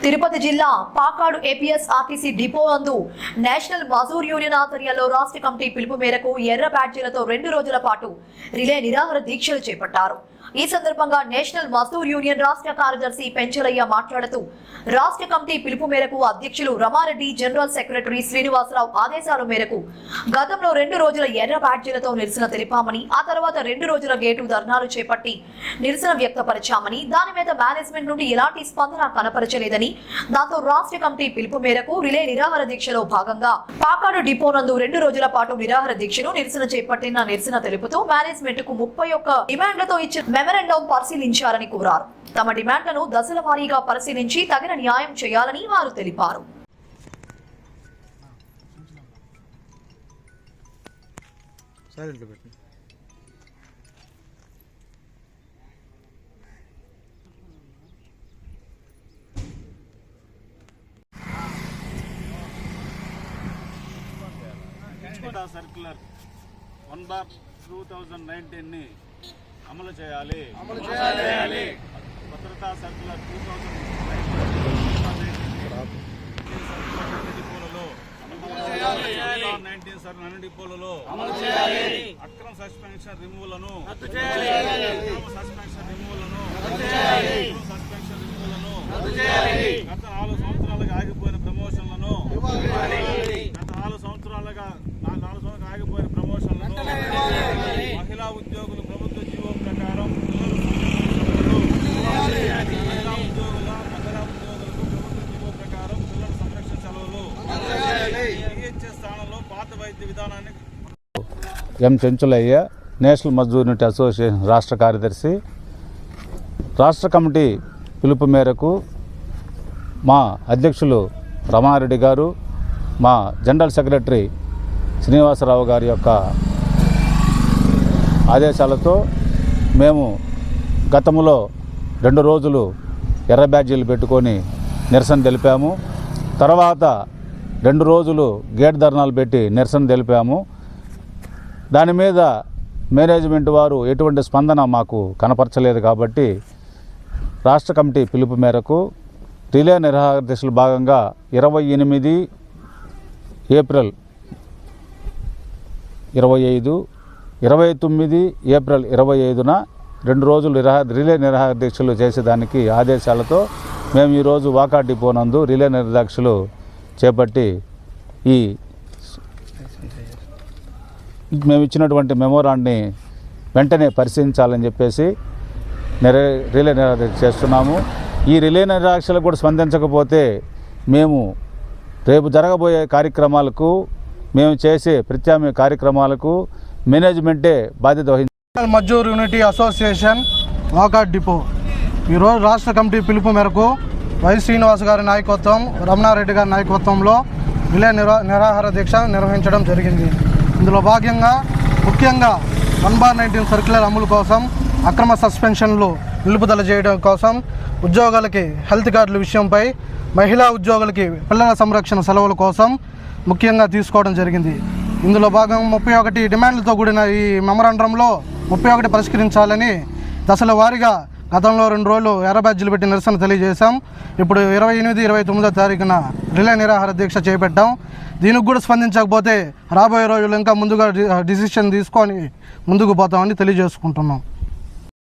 తిరుపతి జిల్లా పాకాడు APS RTC depot నందు national Mazdoor union ఆధ్వర్యంలో రాష్ట్ర కమిటీ పిలుపు మేరకు ఎర్ర బ్యాడ్జీలతో 2 రోజుల పాటు రిలే నిరాహార దీక్షలు చేపట్టారు। ఈ సందర్భంగా నేషనల్ మజూర్ యూనియన్ రాష్ట్ర కార్యదర్శి పెంచలయ్య మాట్లాడుతూ రాష్ట్ర కమిటీ పిలుపు మేరకు అధ్యక్షులు రమారెడ్డి, జనరల్ సెక్రటరీ శ్రీనివాసరావు ఆదేశాల మేరకు గతంలో 2 రోజుల ఎర్ర బ్యాడ్జీలతో నిరసన తెలిపామని, ఆ తర్వాత 2 రోజుల గేటు ధర్నాలు చేపట్టి నిరసన వ్యక్తపరిచామని, దాని మీద మేనేజ్మెంట్ నుండి ఎలాంటి స్పందన కనపరచలేదని, దాంతో రాష్ట్ర కమిటీ పిలుపు మేరకు రిలే నిరాహార దీక్షలో భాగంగా పాకాడు డిపో నందు 2 రోజుల పాటు నిరాహార దీక్షను నిరసన చేపట్టిన నిరసన తెలుపుతూ మేనేజ్మెంట్ కు 31 డిమాండ్లతో ఇచ్చిన మెమరాండం పరిశీలించాలని కోరారు। తమ డిమాండ్లను దశల వారీగా పరిశీలించి తగిన న్యాయం చేయాలని వారు తెలిపారు। సర్క్యులర్ 1/2019 ని అమలు చేయాలి। భద్రతా సర్క్యులర్ 2019 డిపోలలో అక్రమ సస్పెన్షన్ రిమూవల్ను గత 4 సంవత్సరాలుగా ఆగిపోయిన ప్రమోషన్లను మహిళా ఉద్యోగులు ప్రభుత్వ జీవో ప్రకారం పిల్లల సంరక్షణ సెలవులు స్థానంలో పాత వైద్య విధానాన్ని ఎం చెంచులయ్య, నేషనల్ మజ్దూర్ యూనిట్ అసోసియేషన్ రాష్ట్ర కార్యదర్శి। రాష్ట్ర కమిటీ పిలుపు మేరకు మా అధ్యక్షులు రమారెడ్డి గారు, మా జనరల్ సెక్రటరీ శ్రీనివాసరావు గారి యొక్క ఆదేశాలతో మేము గతంలో 2 రోజులు ఎర్ర బ్యాడ్జీలు పెట్టుకొని నిరసన తెలిపాము। తర్వాత 2 రోజులు గేట్ ధర్నాలు పెట్టి నిరసన తెలిపాము। దాని మీద మేనేజ్మెంట్ వారు ఎటువంటి స్పందన మాకు కనపరచలేదు కాబట్టి రాష్ట్ర కమిటీ పిలుపు మేరకు రిలే నిరాహార దీక్షలో భాగంగా 28 ఏప్రిల్ 25, 29 ఏప్రిల్ 25న 2 రోజులు రిలే నిరాహార దీక్షలు చేసేదానికి ఆదేశాలతో మేము ఈరోజు వాకా డిపో నందు రిలే నిరాహార దీక్షలు చేపట్టి మేము ఇచ్చినటువంటి మెమోరాండ్ని వెంటనే పరిశీలించాలని చెప్పేసి రిలే నిరాహార దీక్ష చేస్తున్నాము। ఈ రిలే నిరాహార దీక్షలకు కూడా స్పందించకపోతే మేము రేపు జరగబోయే కార్యక్రమాలకు, మేము చేసే ప్రత్యామ్నాయ కార్యక్రమాలకు మేనేజ్మెంటే బాధ్యత వహించాలి। Mazdoor unity association Wakad depot ఈరోజు రాష్ట్ర కమిటీ పిలుపు మేరకు వై శ్రీనివాస్ గారి నాయకత్వం, రమణారెడ్డి గారి నాయకత్వంలో రిలే నిరాహార దీక్ష నిర్వహించడం జరిగింది। ఇందులో భాగంగా ముఖ్యంగా 1/19 సర్క్యులర్ అమలు కోసం, అక్రమ సస్పెన్షన్లు నిలుపుదల చేయడం కోసం, ఉద్యోగులకి హెల్త్ కార్డుల విషయంపై, మహిళా ఉద్యోగులకి పిల్లల సంరక్షణ సెలవుల కోసం ముఖ్యంగా తీసుకోవడం జరిగింది। ఇందులో భాగం 31 డిమాండ్లతో కూడిన ఈ మెమరాండంలో 31 పరిష్కరించాలని దశల వారీగా గతంలో 2 రోజులు ఎర్ర బ్యాడ్జీలు పెట్టి నిరసన తెలియజేశాం। ఇప్పుడు 28, 29వ తారీఖున రిలే నిరాహార దీక్ష చేపట్టాం। దీనికి కూడా స్పందించకపోతే రాబోయే రోజులు ఇంకా ముందుగా డిసిషన్ తీసుకొని ముందుకు పోతామని తెలియజేసుకుంటున్నాం।